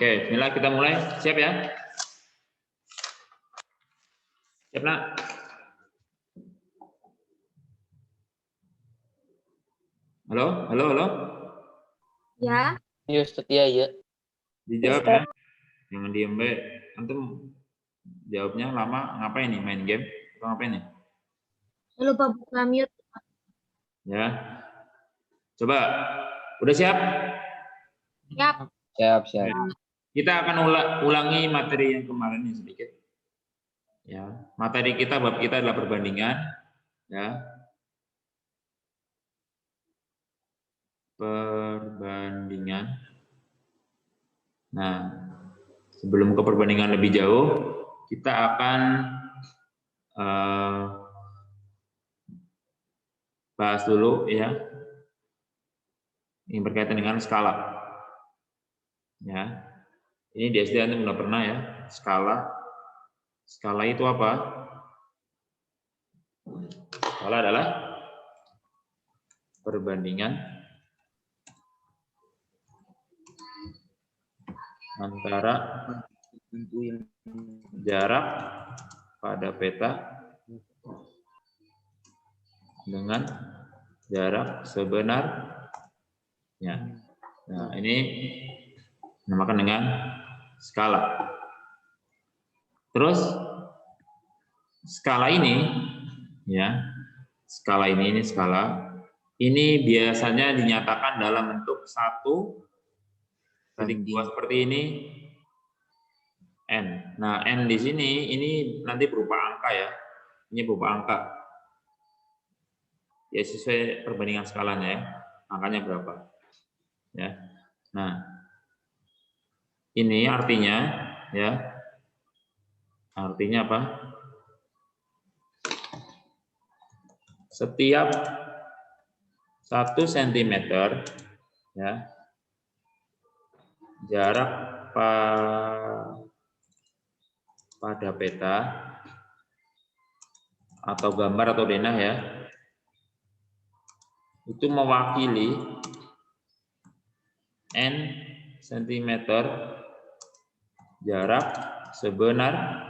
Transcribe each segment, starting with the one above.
Oke, bismillah kita mulai. Siap ya? Siap, Nak? Halo, halo, halo. Ya. Iya, Ustaz, ya. Dijawab ya. Jangan diem, Mbak. Antum jawabnya lama, ngapain nih? Main game? Atau ngapain nih? Lupa buka mute. Ya. Coba. Udah siap? Siap. Siap. Kita akan ulangi materi yang kemarin nih sedikit. Ya, materi kita, bab kita adalah perbandingan. Ya. Perbandingan. Nah, sebelum ke perbandingan lebih jauh, kita akan bahas dulu ya, yang berkaitan dengan skala. Ya, ini di SD Anda sudah pernah ya, skala. Skala itu apa? Skala adalah perbandingan antara jarak pada peta dengan jarak sebenarnya. Nah, ini dinamakan dengan skala. Terus skala ini ya, skala ini skala ini biasanya dinyatakan dalam bentuk 1/2 seperti ini n. Nah, n di sini ini nanti berupa angka ya. Ini berupa angka. Ya sesuai perbandingan skalanya ya. Angkanya berapa? Ya. Nah, ini artinya ya. Artinya apa? Setiap 1 cm ya, jarak pada peta atau gambar atau denah ya, itu mewakili n cm jarak sebenarnya.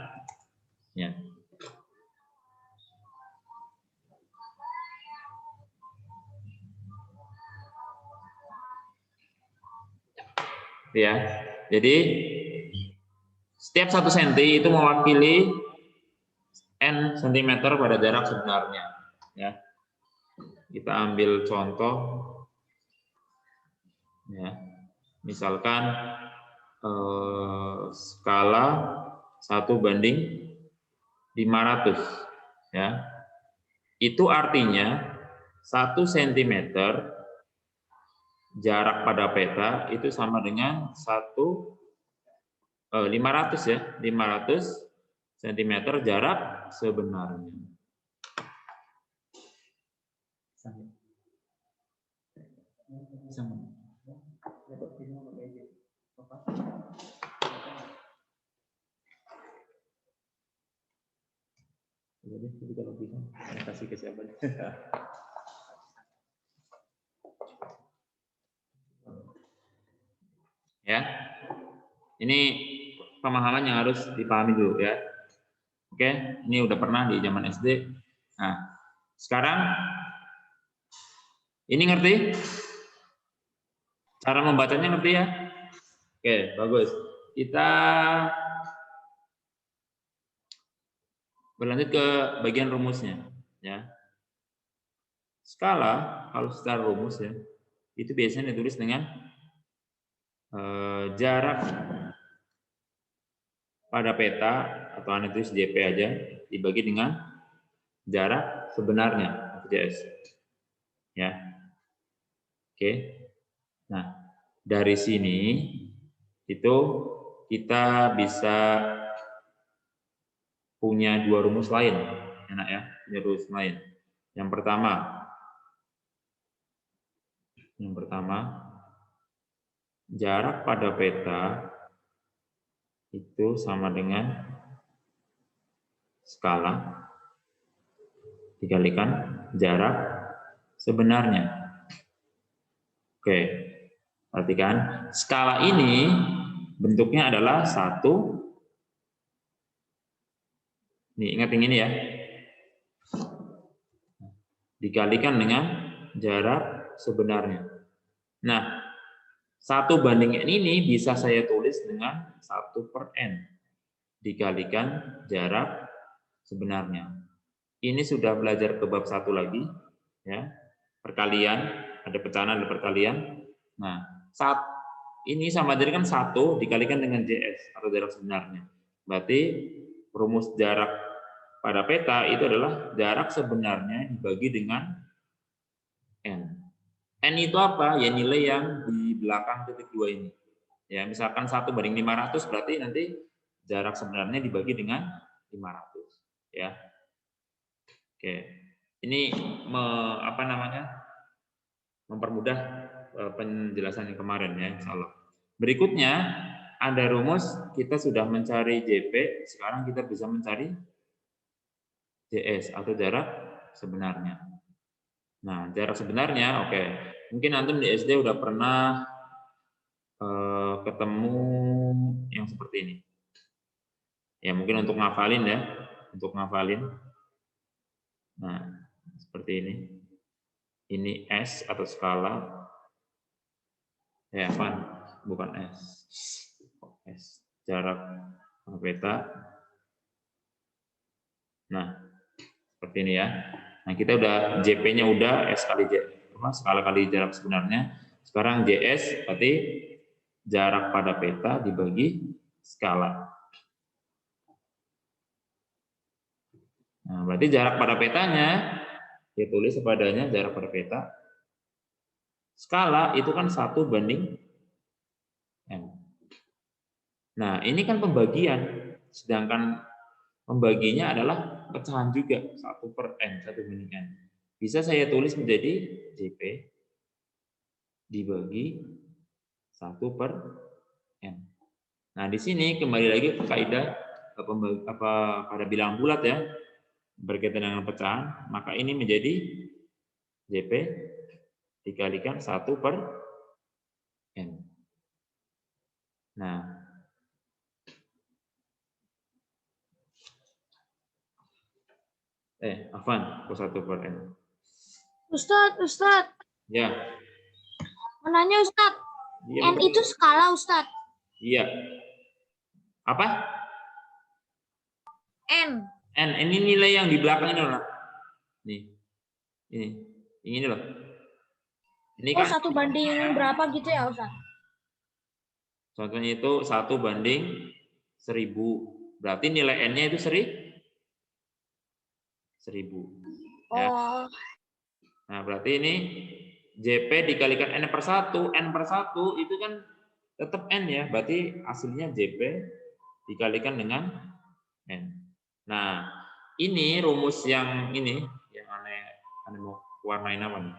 Ya, jadi setiap 1 cm itu mewakili n cm pada jarak sebenarnya. Ya, kita ambil contoh. Ya, misalkan skala 1/500 ya, itu artinya 1 cm jarak pada peta itu sama dengan 500 ya, 500 cm jarak sebenarnya. Jadi kalau bisa kasih ke siapa? Ya, ini pemahaman yang harus dipahami dulu ya. Oke, ini udah pernah di zaman SD. Nah, sekarang ini ngerti? Cara membacanya ngerti ya? Oke, bagus. Kita berlanjut ke bagian rumusnya ya. Skala kalau secara rumus ya, itu biasanya ditulis dengan jarak pada peta atau Anda tulis JP aja dibagi dengan jarak sebenarnya JS. Ya. Oke. Nah, dari sini itu kita bisa punya 2 rumus lain. Enak ya, punya rumus lain. Yang pertama jarak pada peta itu sama dengan skala dikalikan jarak sebenarnya. Oke, perhatikan skala ini bentuknya adalah 1. Nih, ingat yang ini ya. Dikalikan dengan jarak sebenarnya. Nah, 1/n ini bisa saya tulis dengan 1/n dikalikan jarak sebenarnya. Ini sudah belajar ke bab 1 lagi, ya. Perkalian, ada pecahan, ada perkalian. Nah, ini sama jadi kan 1 dikalikan dengan JS atau jarak sebenarnya. Berarti rumus jarak pada peta itu adalah jarak sebenarnya dibagi dengan N. N itu apa? Ya nilai yang di belakang titik 2 ini. Ya, misalkan 1/500 berarti nanti jarak sebenarnya dibagi dengan 500. Ya. Oke. Ini mempermudah penjelasan yang kemarin ya, insyaallah. Berikutnya ada rumus, kita sudah mencari JP, sekarang kita bisa mencari JS atau jarak sebenarnya. Nah, jarak sebenarnya, oke. Mungkin antum di SD udah pernah ketemu yang seperti ini. Ya, mungkin untuk ngafalin ya, Nah, seperti ini. Ini S atau skala. Ya, bukan S. Jarak peta. Nah, seperti ini ya. Nah, kita udah JP-nya udah S kali skala kali jarak sebenarnya. Sekarang JS berarti jarak pada peta dibagi skala. Nah, berarti jarak pada petanya ditulis sepadanya jarak pada peta. Skala itu kan 1/n. Nah, ini kan pembagian, sedangkan pembaginya adalah pecahan juga, 1/n, 1/n. Bisa saya tulis menjadi JP dibagi 1/n. Nah, di sini kembali lagi ke kaidah pada bilangan bulat ya, berkaitan dengan pecahan, maka ini menjadi JP dikalikan 1/n. Nah, Afan, 1/n. Ustadz. Ya. Mau nanya Ustadz. Ya, N itu skala Ustadz. Iya. Apa? N. Ini nilai yang di belakang ini loh. Nih. Ini loh. Ini kan 1/berapa gitu ya Ustadz? Contohnya itu 1/1000. Berarti nilai N-nya itu 1000. Ya. Nah, berarti ini JP dikalikan N/1. N/1 itu kan tetap N ya. Berarti hasilnya JP dikalikan dengan N. Nah, ini rumus yang ini, yang aneh mau warnain apa nih?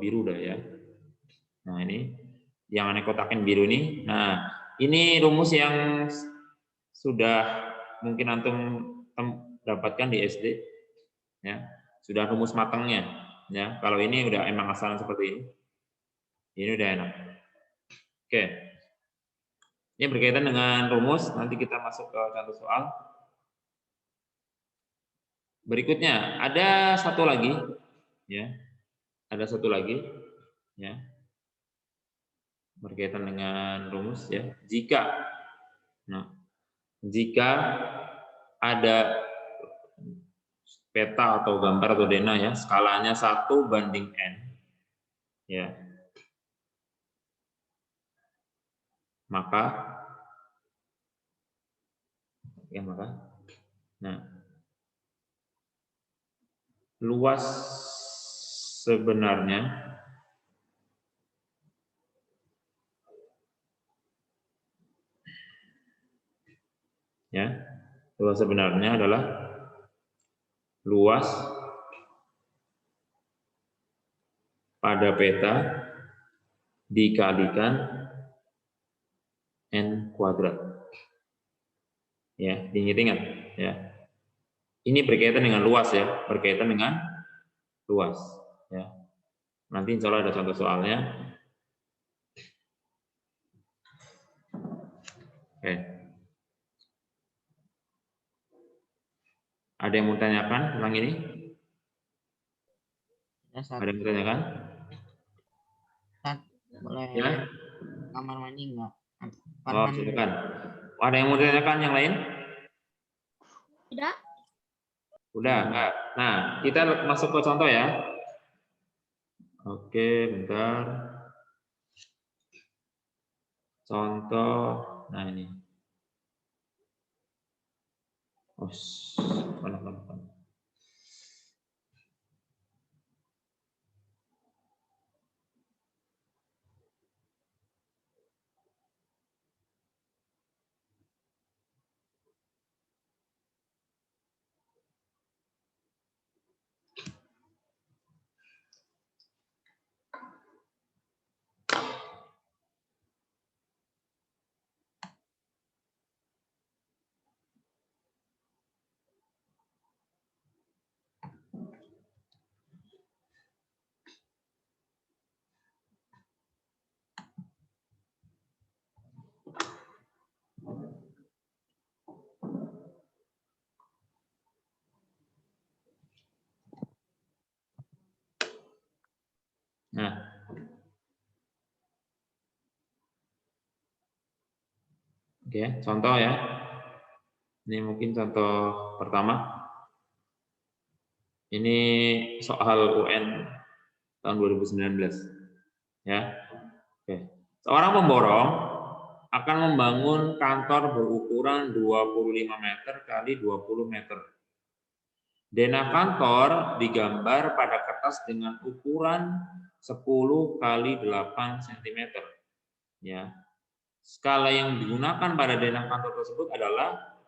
Biru dah ya. Nah, ini yang aneh kotakin biru nih. Nah, ini rumus yang sudah mungkin antum dapatkan di SD, ya. Sudah rumus matangnya, ya. Kalau ini udah emang asalan seperti ini udah enak. Oke. Ini berkaitan dengan rumus. Nanti kita masuk ke contoh soal. Berikutnya ada satu lagi, ya. Ada satu lagi, ya. Berkaitan dengan rumus ya. Jika ada peta atau gambar atau dena ya, skalanya 1/n, ya. Maka luas sebenarnya adalah luas pada peta dikalikan N kuadrat. Ya, diingat-ingat ya. Ini berkaitan dengan luas ya, ya. Nanti insya Allah ada contoh soalnya. Oke. Ada yang mau tanyakan tentang ini? Ada yang mau tanyakan? Boleh Ya. kamar mandi enggak? Oh, silakan. Ada yang mau tanyakan yang lain? Tidak. Udah, enggak. Nah, kita masuk ke contoh ya. Oke, bentar. Contoh, nah ini. Oh, mana. Nah, oke, contoh ya. Ini mungkin contoh pertama. Ini soal UN tahun 2019. Ya. Oke. Seorang pemborong akan membangun kantor berukuran 25 meter kali 20 meter. Denah kantor digambar pada kertas dengan ukuran 10 kali 8 cm. Ya. Skala yang digunakan pada denah kantor tersebut adalah,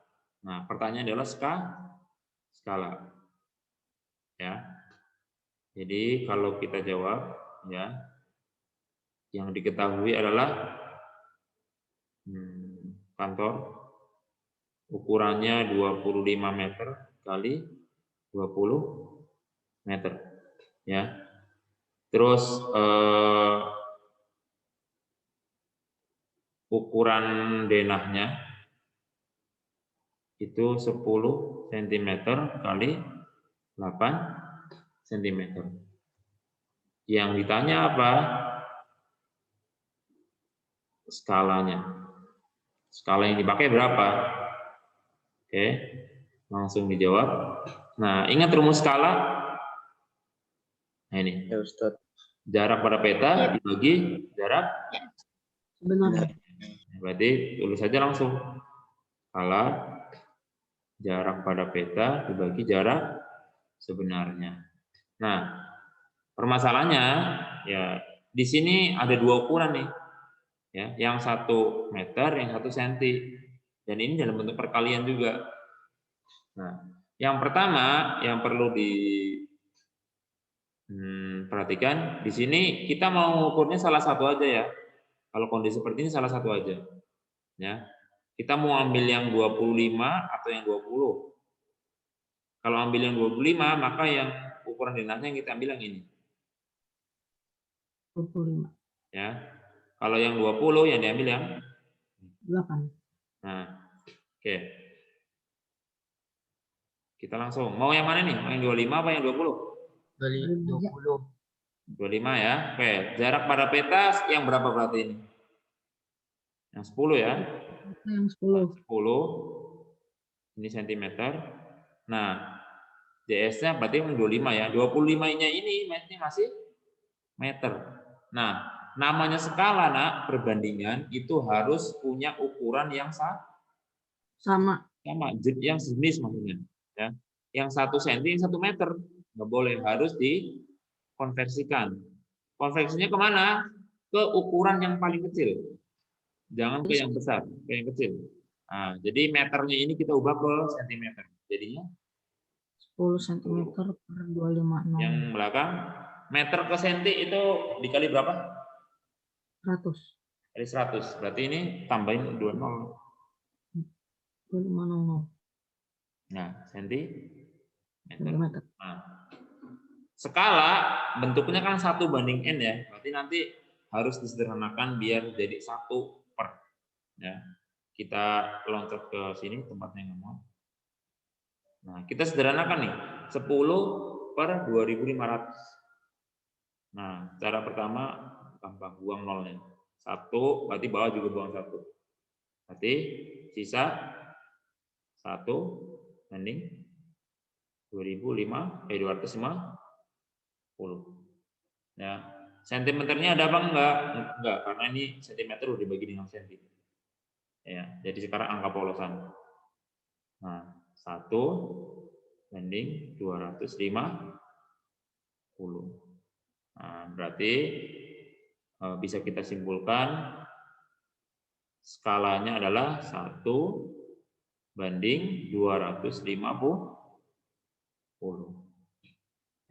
nah pertanyaan adalah skala. Ya. Jadi kalau kita jawab, ya, yang diketahui adalah kantor ukurannya 25 meter kali 20 meter. Ya. Terus ukuran denahnya itu 10 cm kali 8 cm. Yang ditanya apa? Skalanya. Skala yang dipakai berapa? Oke, langsung dijawab. Nah, ingat rumus skala? Nah, ini. Ya, Ustaz. Jarak pada peta dibagi jarak Benar. Berarti tulis saja langsung. Skala jarak pada peta dibagi jarak sebenarnya. Nah, permasalahannya ya di sini ada dua ukuran nih. Ya, yang 1 meter, yang 1 senti. Dan ini dalam bentuk perkalian juga. Nah, yang pertama yang perlu perhatikan di sini kita mau mengukurnya salah satu aja ya. Kalau kondisi seperti ini salah satu aja. Ya. Kita mau ambil yang 25 atau yang 20. Kalau ambil yang 25, maka yang ukuran denahnya yang kita ambil yang ini. 25. Ya. Kalau yang 20 yang diambil yang 8. Nah, oke. Kita langsung. Mau yang mana nih? Mau yang 25 apa yang 20? 20. 25 ya. Oke, jarak pada peta yang berapa berarti ini? Yang 10 ya. Yang 10. 10. Ini sentimeter. Nah, JS-nya berarti yang 25 ya. 25-nya ini masih meter. Nah, namanya skala, Nak, perbandingan itu harus punya ukuran yang Sama. yang sejenis maksudnya. Ya. Yang 1 cm, yang 1 meter. Nggak boleh, harus dikonversikan. Konversinya kemana? Ke ukuran yang paling kecil. Jangan ke yang besar, ke yang kecil. Nah, jadi meternya ini kita ubah ke sentimeter. Jadinya 10 cm per 256. yang belakang meter ke senti itu dikali berapa? 100. Kali 100. Berarti ini tambahin 20. 2500. Nah, senti Meter. Nah, skala bentuknya kan 1/n ya. Berarti nanti harus disederhanakan biar jadi 1 per. Ya. kita loncat ke sini tempatnya nggak mau. Nah, kita sederhanakan nih, 10 per 2.500. Nah, cara pertama gampang, buang nolnya. 1, berarti bawah juga buang 1. Berarti sisa 1 banding 250. Ya, sentimeternya ada apa enggak? Enggak, karena ini sentimeter udah dibagi dengan senti. Ya, jadi sekarang angka polosan. Nah, 1 banding 250. Nah, berarti bisa kita simpulkan skalanya adalah 1 banding 250.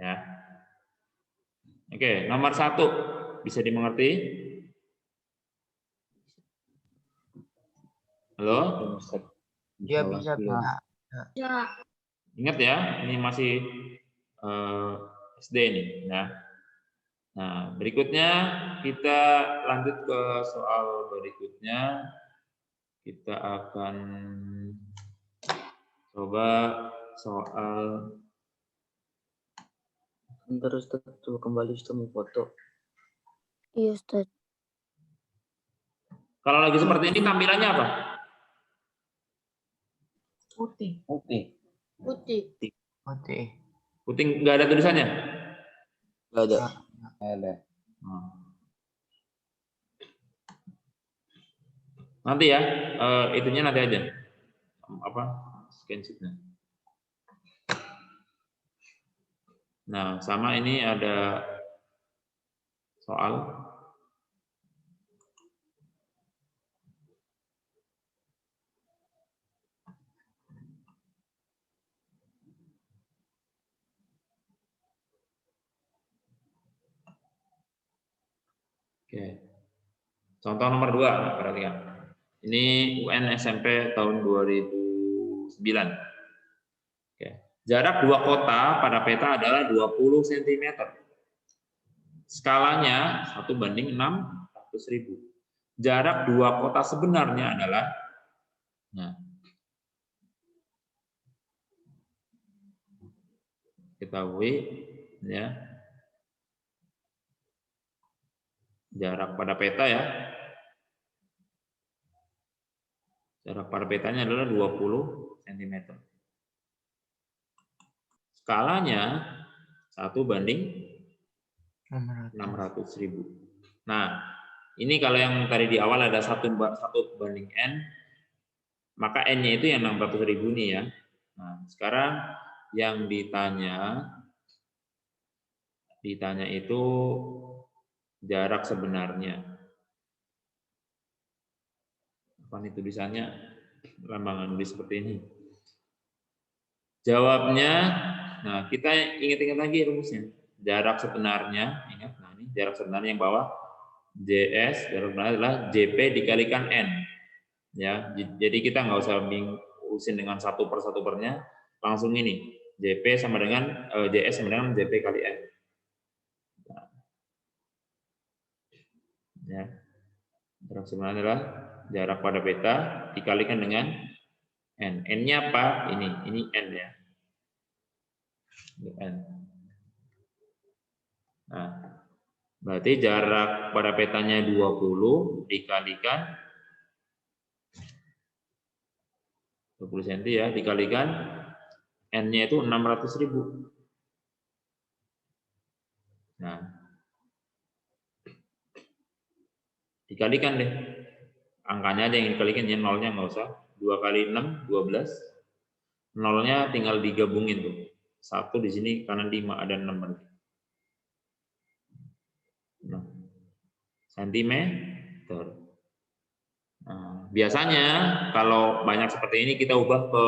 Ya. Oke, nomor 1 bisa dimengerti? Halo? Dia bisa Pak. Ya. Ingat ya, ini masih SD nih. Nah, berikutnya kita lanjut ke soal berikutnya. Kita akan coba soal Terus tuh kembali sistem foto. Iya, Ustaz. kalau lagi seperti ini tampilannya apa? Putih. Putih. Putih. Putih. Putih nggak ada tulisannya? Nggak ada. Ada. Nanti ya, itunya nanti aja. Apa? Scan sheet-nya. Nah, sama ini ada soal. Oke. Contoh nomor 2, perhatikan. Ini UN SMP tahun 2009. Oke. Jarak dua kota pada peta adalah 20 cm. Skalanya 1:600.000. Jarak dua kota sebenarnya adalah, nah, ketahui ya, jarak pada peta ya. Jarak pada petanya adalah 20 cm. Skalanya 1:600.000. Nah, ini kalau yang tadi di awal ada 1:n, maka n-nya itu yang 600.000 nih ya. Nah, sekarang yang ditanya itu jarak sebenarnya. Apa nih tulisannya? Lambangan tulis seperti ini. Jawabnya, nah kita ingat-ingat lagi rumusnya. Jarak sebenarnya, ingat, nah ini jarak sebenarnya yang bawah, JS, jarak sebenarnya adalah JP dikalikan N. Ya, jadi kita nggak usah urusin dengan 1/1/nya, langsung ini. JP sama dengan JS sama dengan JP kali N. Ya. Jarak sebenarnya adalah jarak pada peta dikalikan dengan N. N-nya apa? Ini N ya. N. Nah, berarti jarak pada petanya 20 dikalikan 20 cm ya, dikalikan N-nya itu 600.000. Nah, dikalikan deh. Angkanya aja yang dikalikan, ya nolnya nggak usah. 2 kali 6, 12. Nolnya tinggal digabungin tuh. 1 di sini kanan 5, ada 6 berarti. Nah, sentimeter. Nah, biasanya kalau banyak seperti ini kita ubah ke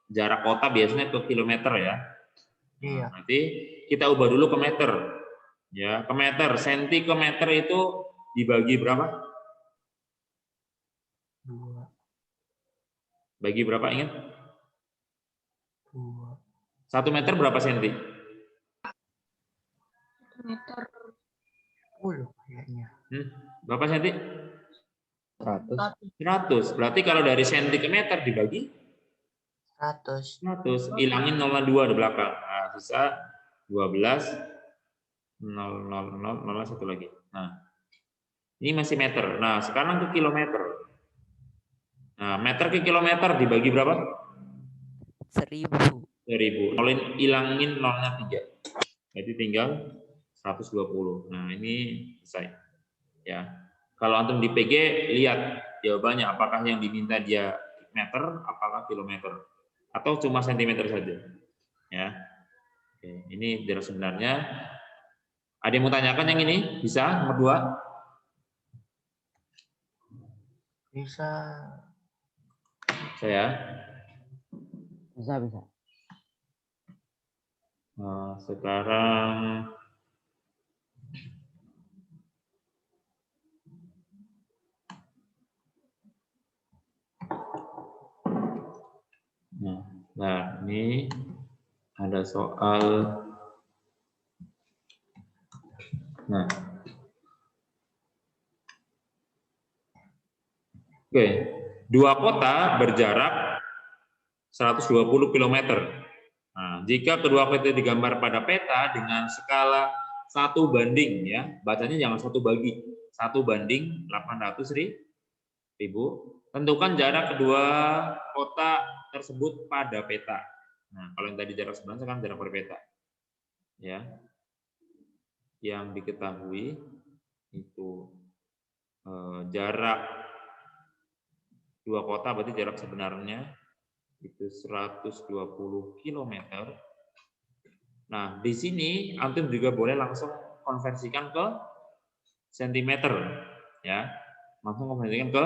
jarak kota, biasanya ke kilometer ya. Iya. Nah, nanti kita ubah dulu ke meter. Ya, ke meter. Senti ke meter itu dibagi berapa? 2. Bagi berapa, ingat? 2. 1 meter berapa senti? Meter. 10 kayaknya. Berapa senti? 100. 100. Berarti kalau dari senti ke meter dibagi 100. 100, hilangin 0,2 di belakang. Nah, sisa 12, 0, 0, 0, 0, 1 lagi. Nah, ini masih meter. Nah, sekarang ke kilometer. Nah, meter ke kilometer dibagi berapa? 1000. 1000. Hilangin 0-nya 3. Jadi tinggal 120. Nah, ini selesai. Ya. Kalau antum di PG, lihat jawabannya apakah yang diminta dia meter, apakah kilometer, atau cuma sentimeter saja. Ya. Oke, ini jarak sebenarnya. Ada yang mau tanyakan yang ini? Bisa? Nomor 2? Bisa. Saya. Bisa. Nah, sekarang nah, ini ada soal. Nah, oke, dua kota berjarak 120 km. Nah, jika kedua kota digambar pada peta dengan skala 1 banding, ya, bacanya jangan 1 banding 800.000, tentukan jarak kedua kota tersebut pada peta. Nah, kalau yang tadi jarak sebenarnya, sekarang jarak pada peta. Ya, yang diketahui itu jarak dua kota, berarti jarak sebenarnya itu 120 km. Nah, di sini antum juga boleh langsung konversikan ke sentimeter, ya. Langsung konversikan ke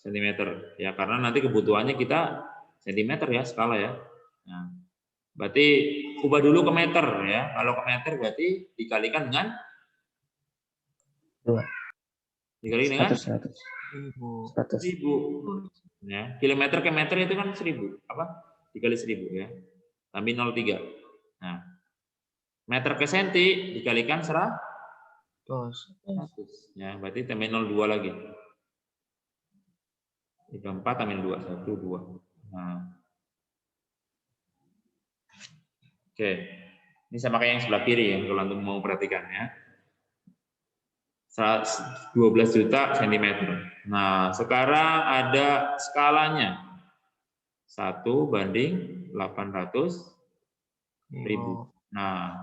sentimeter, ya, karena nanti kebutuhannya kita sentimeter ya, skala ya. Nah, berarti ubah dulu ke meter ya. Kalau ke meter berarti dikalikan dengan 2. dikali dengan 100. 1000. Ya, kilometer ke meter itu kan 1000. Apa? Dikali 1000 ya. Tambah 0,3. Nah, meter ke senti dikalikan 100. Ya, berarti tambah 0,2 lagi. 34 tambah 2, 1, 2. Nah. Oke. Ini sama kayak yang sebelah kiri ya, kalau antum mau perhatikan ya. 12 juta sentimeter. Nah, sekarang ada skalanya. 1/800.000. Nah,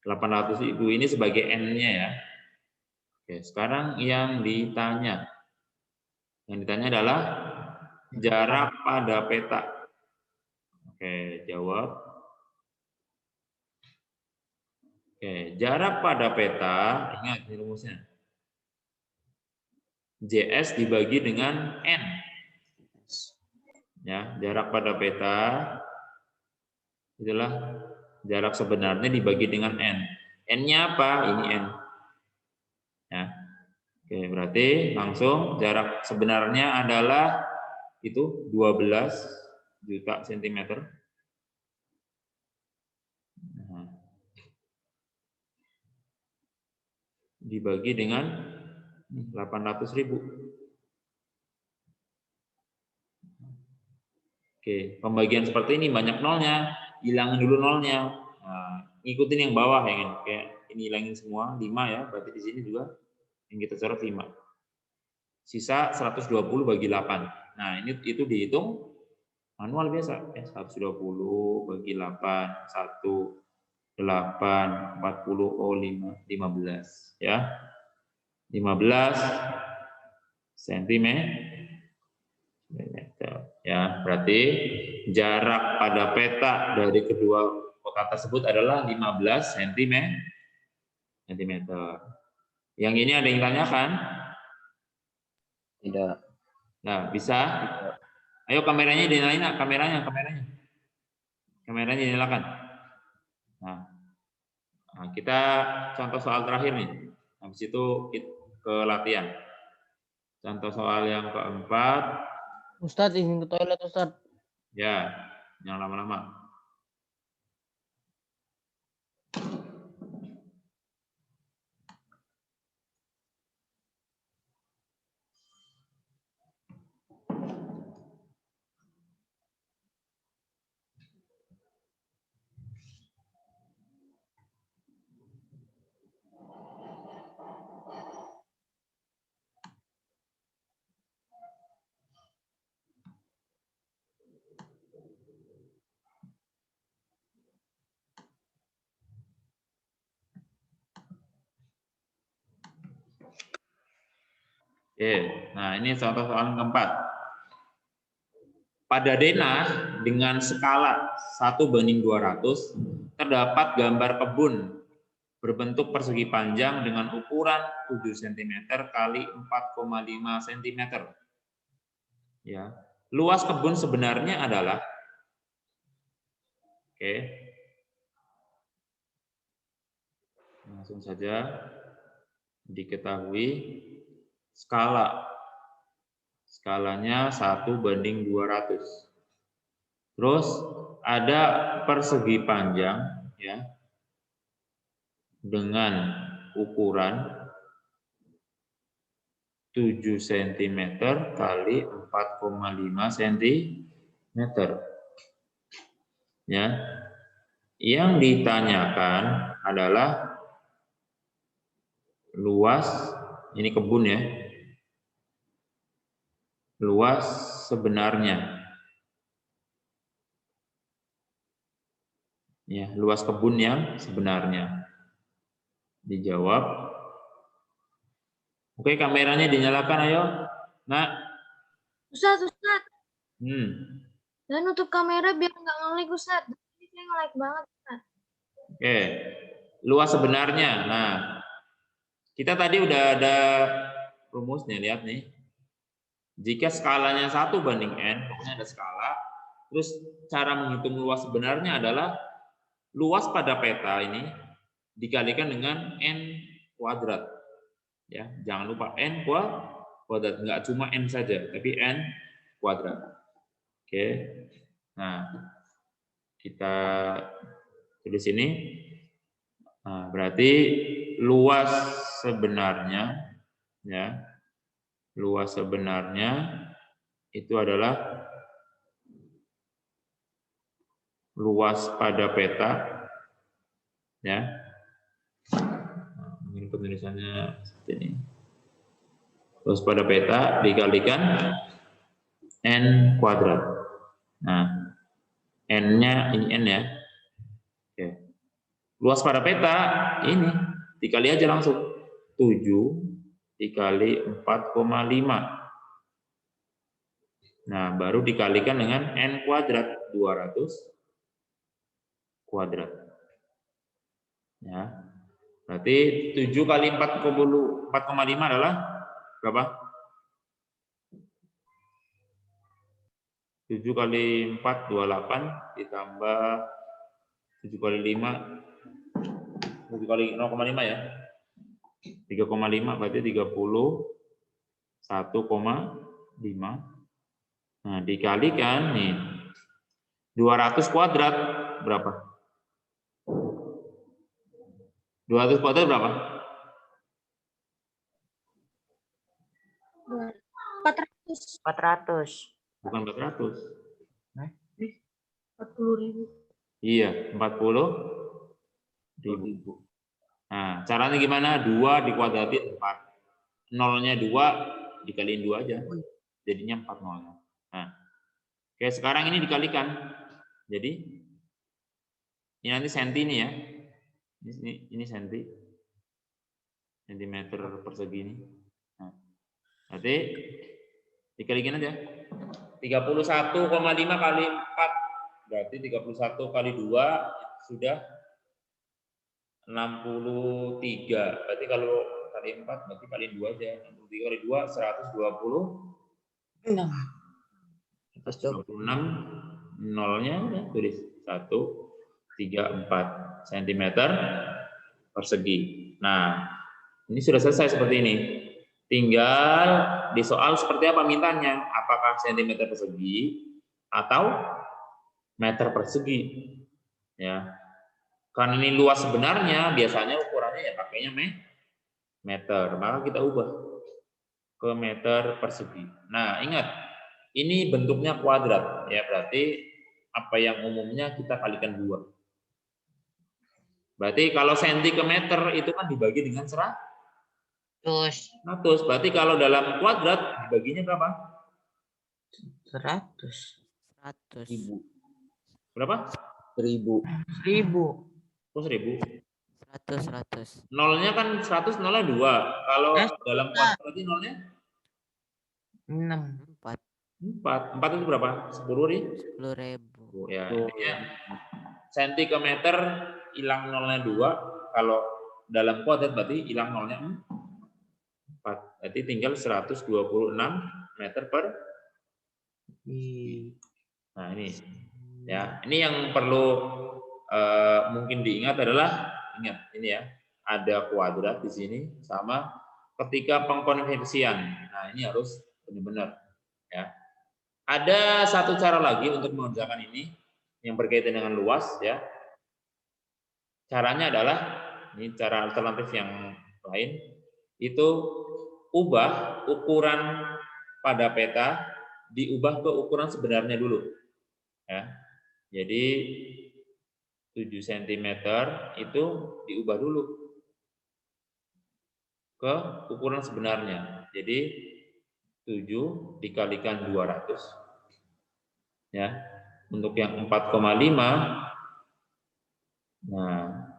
800.000 ini sebagai N-nya ya. Oke, sekarang yang ditanya. Yang ditanya adalah jarak pada peta. Oke, jawab. Oke, jarak pada peta, ingat ini rumusnya. JS dibagi dengan N. Ya, jarak pada peta itulah jarak sebenarnya dibagi dengan N. N-nya apa? Ini N. Ya. Oke, berarti langsung jarak sebenarnya adalah itu 12 juta sentimeter. Nah, dibagi dengan 800.000. Oke, pembagian seperti ini banyak nolnya, hilangin dulu nolnya. Nah, ikutin yang bawah ya kan. Kayak ini hilangin semua 5 ya, berarti di sini juga yang kita coret 5. Sisa 120 bagi 8. Nah, ini itu dihitung manual biasa ya, 120 bagi 8, 1, 8, 40, 5, 15 ya. 15 cm. Ya, berarti jarak pada peta dari kedua kota tersebut adalah 15 cm. Yang ini ada yang tanyakan? Tidak. Nah, bisa? Ayo kameranya dinyalain, kameranya. Kameranya dinyalakan. Nah, kita contoh soal terakhir nih. Habis itu ke latihan. Contoh soal yang keempat. Ustadz, izin ke toilet, Ustadz. Ya, yang lama-lama. Oke, nah ini contoh soal yang keempat. Pada denah dengan skala 1:200 terdapat gambar kebun berbentuk persegi panjang dengan ukuran 7 cm kali 4,5 cm. Ya. Luas kebun sebenarnya adalah langsung saja diketahui skalanya 1:200. Terus ada persegi panjang ya dengan ukuran 7 cm kali 4,5 cm. Ya. Yang ditanyakan adalah luas, ini kebun ya. Luas sebenarnya. Ya, luas kebun yang sebenarnya. Dijawab. Oke, kameranya dinyalakan, ayo. Nah. Ustaz. Dan nutup kamera biar nggak nge-lag, Ustaz. Ini saya nge-lag banget, Ustaz. Oke. Luas sebenarnya. Nah, kita tadi udah ada rumusnya, lihat nih. Jika skalanya 1:n, pokoknya ada skala. Terus cara menghitung luas sebenarnya adalah luas pada peta ini dikalikan dengan n kuadrat. Ya, jangan lupa n kuadrat, nggak cuma n saja, tapi n kuadrat. Oke. Nah, kita tulis ini. Nah, berarti luas sebenarnya ya. Luas sebenarnya itu adalah luas pada peta ya. Ini penulisannya seperti ini. Luas pada peta dikalikan n kuadrat. Nah, n-nya ini n ya. Oke. Luas pada peta ini dikali aja langsung 7 dikali 4,5. Nah, baru dikalikan dengan n kuadrat 200 kuadrat. Ya. Berarti 7 kali 4,5 adalah berapa? 7 kali 4 28 ditambah 7 kali 5 7 kali 0,5 ya. 3,5 berarti 31,5. Nah, dikalikan nih 200 kuadrat berapa? 200 kuadrat berapa? 400. Bukan 400. 40.000. Iya, 40.000. Nah, caranya gimana? 2 dikuadratin 4. Nolnya 2 dikaliin 2 aja. Jadinya 4 nolnya. Nah, oke, sekarang ini dikalikan. Jadi ini nanti senti nih ya. Ini senti. Sentimeter persegi ini. Nah, berarti dikalikan aja. 31,5 kali 4. Berarti 31 kali 2 sudah 63. Berarti kalau kali 4 berarti kali 2 aja. 63 kali 2 126. 26 nolnya tulis 134 cm persegi. Nah, ini sudah selesai seperti ini. Tinggal di soal seperti apa mintanya? Apakah cm persegi atau meter persegi? Ya. Karena ini luas sebenarnya, biasanya ukurannya ya pakainya meter. Maka kita ubah ke meter persegi. Nah, ingat, ini bentuknya kuadrat. Ya, berarti apa yang umumnya kita kalikan 2. Berarti kalau senti ke meter itu kan dibagi dengan 100. Berarti kalau dalam kuadrat dibaginya berapa? 100. 100. Berapa? 1000. 1000. Oh, 1000. 100. Nolnya kan 100, nolnya 2. Kalau dalam kuadrat berarti nolnya 6. 4. 4 itu berapa? 10 di? 10.000. Ya, intinya senti ke meter hilang nolnya 2. Kalau dalam kuadrat berarti hilang nolnya 4. Berarti tinggal 126 meter per. Nah, ini. Ya, ini yang perlu mungkin diingat adalah ini ya. Ada kuadrat di sini sama ketika pengkonversian. Nah, ini harus benar-benar ya. Ada satu cara lagi untuk mengerjakan ini yang berkaitan dengan luas ya. Caranya adalah ini cara alternatif yang lain, itu ubah ukuran pada peta diubah ke ukuran sebenarnya dulu ya. Jadi 7 cm itu diubah dulu ke ukuran sebenarnya. Jadi 7 dikalikan 200 ya. Untuk yang 4,5 nah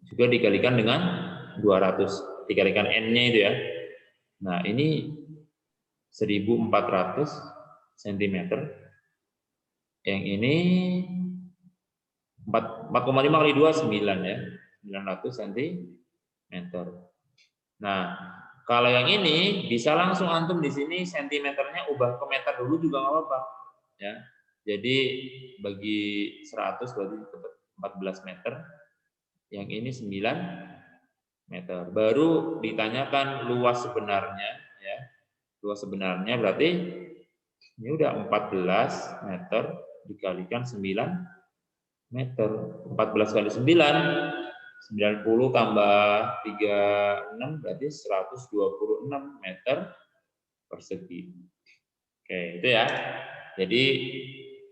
juga dikalikan dengan 200, dikalikan N-nya itu ya. Nah, ini 1400 cm. Yang ini 4,5 kali 2 9 ya. 900 cm. Nah, kalau yang ini bisa langsung antum di sini sentimeternya ubah ke meter dulu juga nggak apa-apa ya. Jadi bagi 100 berarti dapat 14 meter. Yang ini 9 meter. Baru ditanyakan luas sebenarnya ya. Luas sebenarnya berarti ini udah 14 meter dikalikan 9 meter. 14 kali 9 90 tambah 36 berarti 126 meter persegi. Oke, itu ya. Jadi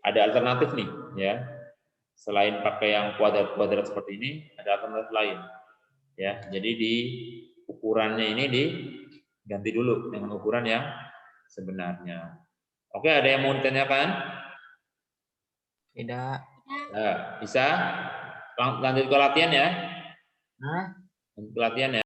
ada alternatif nih ya. Selain pakai yang kuadrat-kuadrat seperti ini, ada alternatif lain. Ya, jadi di ukurannya ini diganti dulu dengan ukuran yang sebenarnya. Oke, ada yang mau ditanyakan? Tidak. Nah, bisa lanjut ke latihan ya. Hah? Lanjut ke latihan ya.